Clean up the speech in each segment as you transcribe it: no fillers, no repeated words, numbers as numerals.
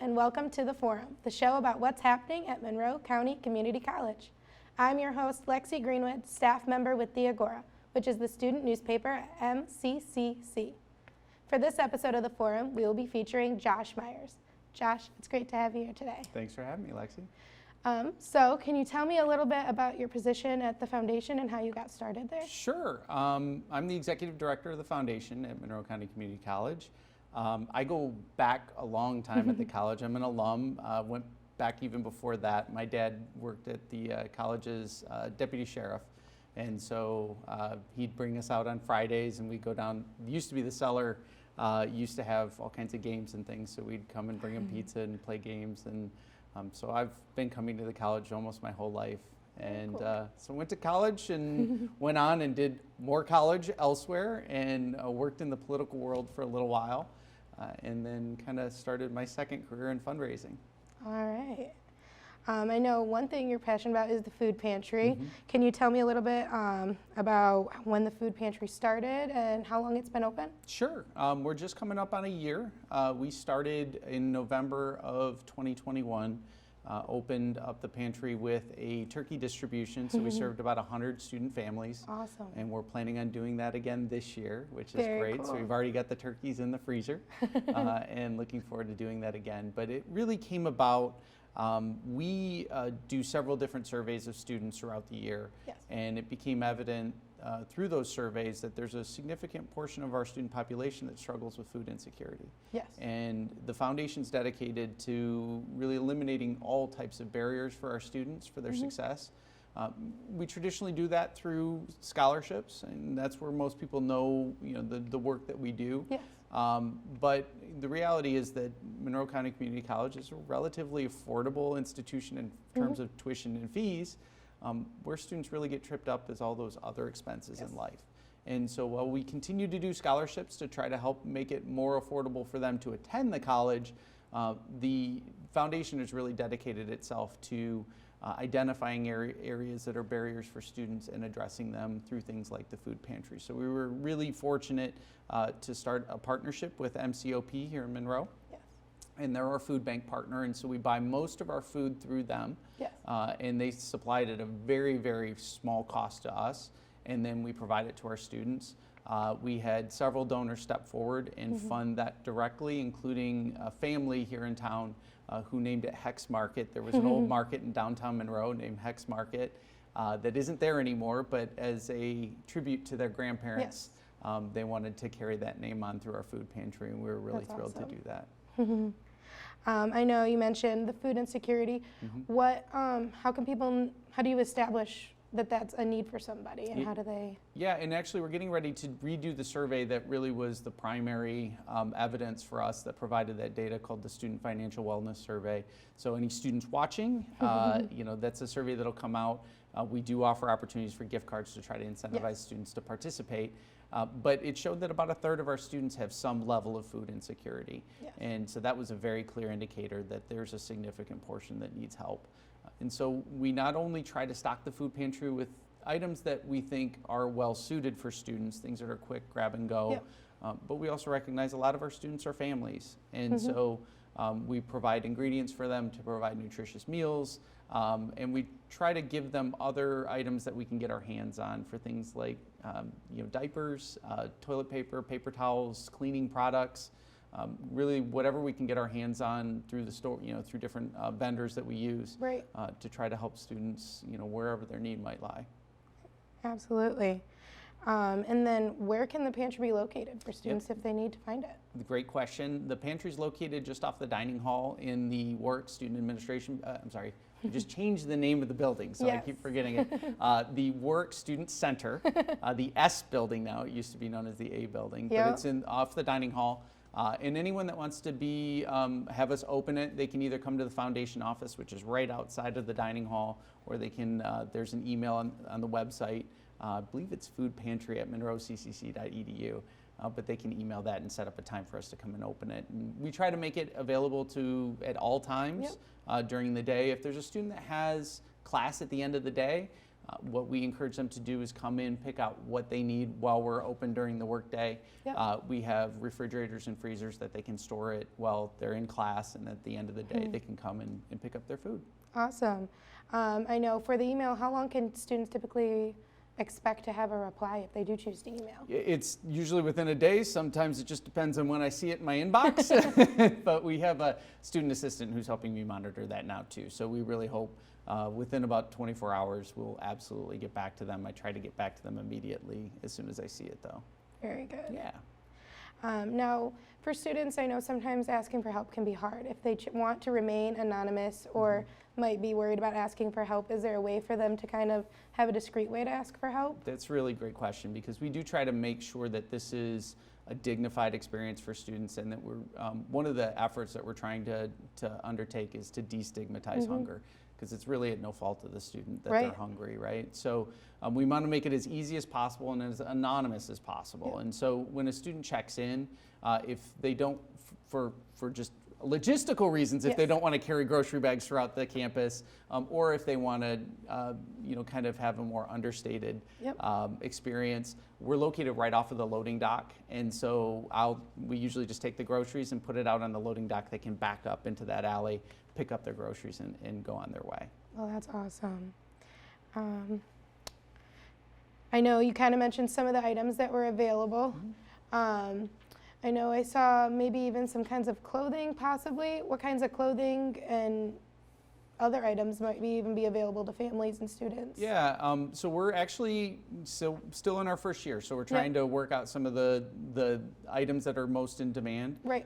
and welcome to The Forum, the show about what's happening at Monroe County Community College. I'm your host, Lexi Greenwood, staff member with The Agora, which is the student newspaper at MCCC. For this episode of The Forum, we will be featuring Josh Myers. Josh, it's great to have you here today. Thanks for having me, Lexi. So can you tell me a little bit about your position at the foundation and how you got started there? Sure. I'm the executive director of the foundation at Monroe County Community College. I go back a long time at the college. I'm an alum, went back even before that. My dad worked at the college's deputy sheriff, and so he'd bring us out on Fridays and we'd go down. It used to be the cellar, used to have all kinds of games and things, so we'd come and bring him pizza and play games. And so I've been coming to the college almost my whole life. And Cool. so went to college and went on and did more college elsewhere and worked in the political world for a little while. And then kind of started my second career in fundraising. All right. I know one thing you're passionate about is the food pantry. Can you tell me a little bit about when the food pantry started and how long it's been open? Sure. We're just coming up on a year. We started in November of 2021, opened up the pantry with a turkey distribution. So we served about 100 student families. Awesome. And we're planning on doing that again this year, which is Very great. cool. So we've already got the turkeys in the freezer and looking forward to doing that again. But it really came about, we do several different surveys of students throughout the year. Yes. And it became evident through those surveys that there's a significant portion of our student population that struggles with food insecurity. Yes. And the foundation's dedicated to really eliminating all types of barriers for our students for their success. We traditionally do that through scholarships, and that's where most people know, the work that we do. Yes. But the reality is that Monroe County Community College is a relatively affordable institution in terms of tuition and fees. Where students really get tripped up is all those other expenses in life. And so while we continue to do scholarships to try to help make it more affordable for them to attend the college, the foundation has really dedicated itself to identifying areas that are barriers for students and addressing them through things like the food pantry. So we were really fortunate to start a partnership with MCOP here in Monroe. Yes. And they're our food bank partner, and so we buy most of our food through them. Yes. And they supply it at a very, very small cost to us, and then we provide it to our students. We had several donors step forward and fund that directly, including a family here in town who named it Hex Market. There was an old market in downtown Monroe named Hex Market that isn't there anymore, but as a tribute to their grandparents, they wanted to carry that name on through our food pantry, and we were really That's thrilled awesome. to do that. I know you mentioned the food insecurity. How do you establish that that's a need for somebody, and how do they? Yeah, and actually we're getting ready to redo the survey that really was the primary evidence for us that provided that data, called the Student Financial Wellness Survey. So any students watching, that's a survey that'll come out. We do offer opportunities for gift cards to try to incentivize students to participate. But it showed that about a third of our students have some level of food insecurity. Yes. And so that was a very clear indicator that there's a significant portion that needs help. And so we not only try to stock the food pantry with items that we think are well suited for students, things that are quick grab and go, but we also recognize a lot of our students are families. And so we provide ingredients for them to provide nutritious meals, and we try to give them other items that we can get our hands on for things like diapers, toilet paper, paper towels, cleaning products. Really whatever we can get our hands on through the store, through different vendors that we use, Right. to try to help students, wherever their need might lie. Absolutely. And then where can the pantry be located for students if they need to find it? Great question. The pantry is located just off the dining hall in the Warwick Student Administration. I just changed the name of the building, so I Yes. keep forgetting it. The Warwick Student Center, the S building now. It used to be known as the A building, but it's off the dining hall. And anyone that wants to have us open it, they can either come to the foundation office, which is right outside of the dining hall, or they can, there's an email on the website. I believe it's foodpantry@monroeccc.edu, but they can email that and set up a time for us to come and open it. And we try to make it available at all times during the day. If there's a student that has class at the end of the day, What we encourage them to do is come in, pick out what they need while we're open during the workday. Yep. We have refrigerators and freezers that they can store it while they're in class, and at the end of the day, they can come and pick up their food. Awesome. I know for the email, how long can students typically expect to have a reply if they do choose to email? It's usually within a day. Sometimes it just depends on when I see it in my inbox. But we have a student assistant who's helping me monitor that now too. So we really hope within about 24 hours we'll absolutely get back to them. I try to get back to them immediately as soon as I see it though. Very good. Yeah. Now, for students, I know sometimes asking for help can be hard. If they want to remain anonymous or might be worried about asking for help, is there a way for them to kind of have a discreet way to ask for help? That's a really great question, because we do try to make sure that this is a dignified experience for students, and that we're one of the efforts that we're trying to undertake is to destigmatize hunger, because it's really at no fault of the student that they're hungry, right? So we want to make it as easy as possible and as anonymous as possible. And so when a student checks in, if they don't, for just logistical reasons, if they don't want to carry grocery bags throughout the campus, or if they want to, kind of have a more understated experience, we're located right off of the loading dock, and so we usually just take the groceries and put it out on the loading dock. They can back up into that alley, pick up their groceries, and go on their way. Well, that's awesome. I know you kind of mentioned some of the items that were available. I know I saw maybe even some kinds of clothing, possibly. What kinds of clothing and other items might even be available to families and students? Yeah, so we're actually still in our first year, so we're trying to work out some of the items that are most in demand. Right.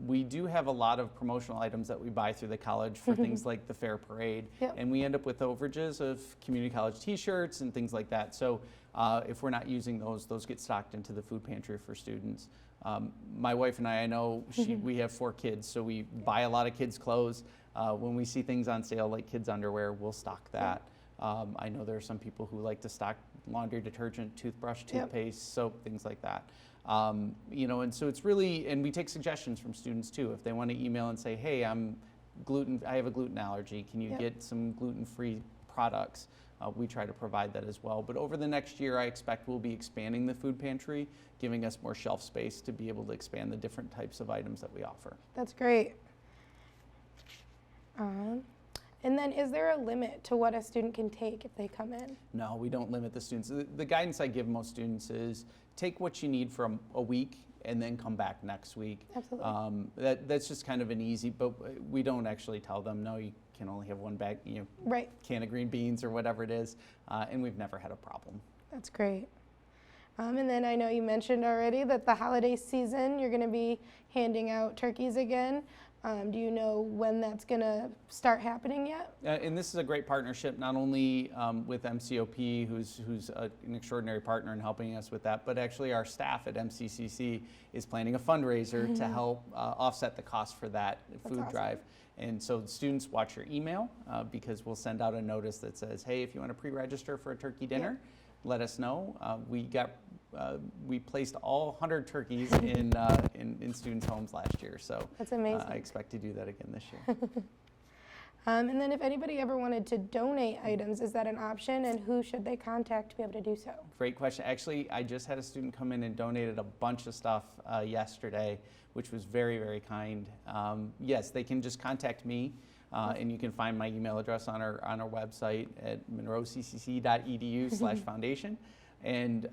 We do have a lot of promotional items that we buy through the college for things like the fair parade, and we end up with overages of community college t-shirts and things like that. So if we're not using those get stocked into the food pantry for students. My wife and I know we have 4 kids, so we buy a lot of kids' clothes. When we see things on sale like kids' underwear, we'll stock that. I know there are some people who like to stock laundry detergent, toothbrush, toothpaste, soap, things like that. And so it's really, and we take suggestions from students too. If they want to email and say, hey, I have a gluten allergy, can you get some gluten-free products? We try to provide that as well. But over the next year, I expect we'll be expanding the food pantry, giving us more shelf space to be able to expand the different types of items that we offer. That's great. And then is there a limit to what a student can take if they come in? No, we don't limit the students. The guidance I give most students is take what you need from a week and then come back next week. Absolutely. That's just kind of an easy, but we don't actually tell them, no, you can only have one bag, can of green beans or whatever it is, and we've never had a problem. That's great. And then I know you mentioned already that the holiday season, you're going to be handing out turkeys again. Do you know when that's going to start happening yet? And this is a great partnership, not only with MCOP, who's an extraordinary partner in helping us with that, but actually our staff at MCCC is planning a fundraiser to help offset the cost for that food drive. And so students watch your email because we'll send out a notice that says, hey, if you want to pre-register for a turkey dinner, let us know. We placed all 100 turkeys in students' homes last year, so that's amazing. I expect to do that again this year. And then if anybody ever wanted to donate items, is that an option, and who should they contact to be able to do so? Great question. Actually, I just had a student come in and donated a bunch of stuff yesterday, which was very, very kind. Yes, they can just contact me. And you can find my email address on our website at monroeccc.edu/foundation. And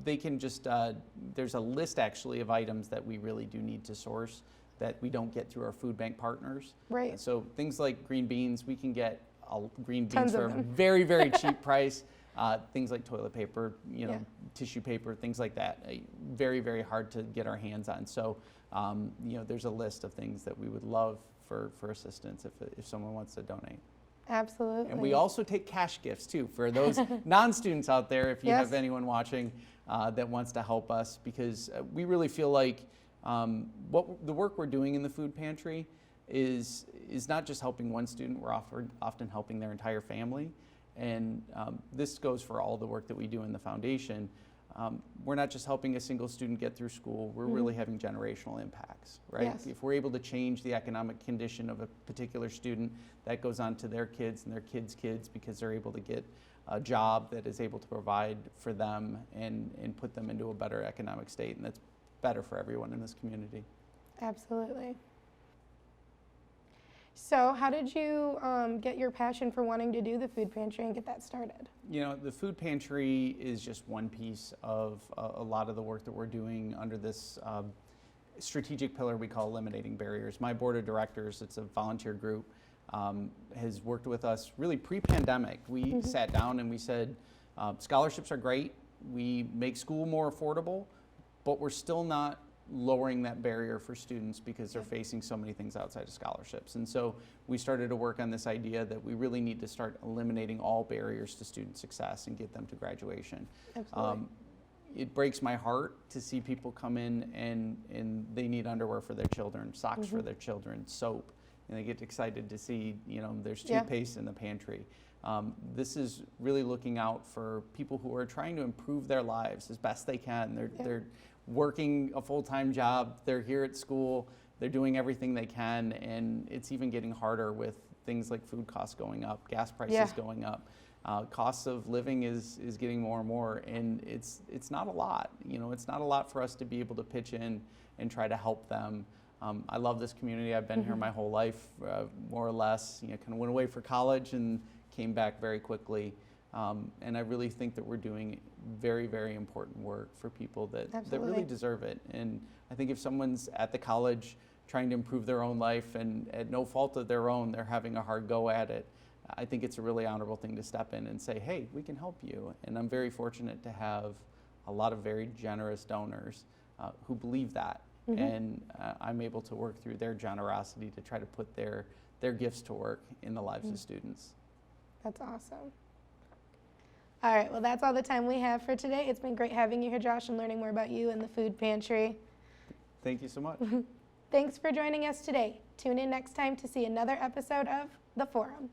they can just, there's a list actually of items that we really do need to source that we don't get through our food bank partners. Right. So things like green beans, we can get green Tons beans of for a them. very, very cheap price. Things like toilet paper, tissue paper, things like that, very, very hard to get our hands on. So, there's a list of things that we would love for assistance if someone wants to donate. Absolutely. And we also take cash gifts too for those non-students out there, if you have anyone watching that wants to help us, because we really feel like the work we're doing in the food pantry is not just helping one student, we're often helping their entire family. And this goes for all the work that we do in the foundation. we're not just helping a single student get through school, we're really having generational impacts, right? Yes. If we're able to change the economic condition of a particular student, that goes on to their kids and their kids' kids because they're able to get a job that is able to provide for them and put them into a better economic state, and that's better for everyone in this community. Absolutely. So how did you get your passion for wanting to do the food pantry and get that started? You know, the food pantry is just one piece of a lot of the work that we're doing under this strategic pillar we call eliminating barriers. My board of directors, it's a volunteer group, has worked with us really pre-pandemic. We sat down and we said, scholarships are great, we make school more affordable, but we're still not lowering that barrier for students because they're facing so many things outside of scholarships. And so we started to work on this idea that we really need to start eliminating all barriers to student success and get them to graduation. Absolutely. It breaks my heart to see people come in and they need underwear for their children, socks for their children, soap, and they get excited to see, you know, there's toothpaste in the pantry. This is really looking out for people who are trying to improve their lives as best they can. They're working a full-time job, they're here at school, they're doing everything they can, and it's even getting harder with things like food costs going up, gas prices going up. Costs of living is getting more and more, and it's not a lot. You know, it's not a lot for us to be able to pitch in and try to help them. I love this community. I've been here my whole life, more or less. You know, kind of went away for college and came back very quickly. And I really think that we're doing very, very important work for people that really deserve it. And I think if someone's at the college trying to improve their own life and at no fault of their own, they're having a hard go at it, I think it's a really honorable thing to step in and say, hey, we can help you. And I'm very fortunate to have a lot of very generous donors who believe that. And I'm able to work through their generosity to try to put their gifts to work in the lives of students. That's awesome. All right, well, that's all the time we have for today. It's been great having you here, Josh, and learning more about you and the food pantry. Thank you so much. Thanks for joining us today. Tune in next time to see another episode of The Forum.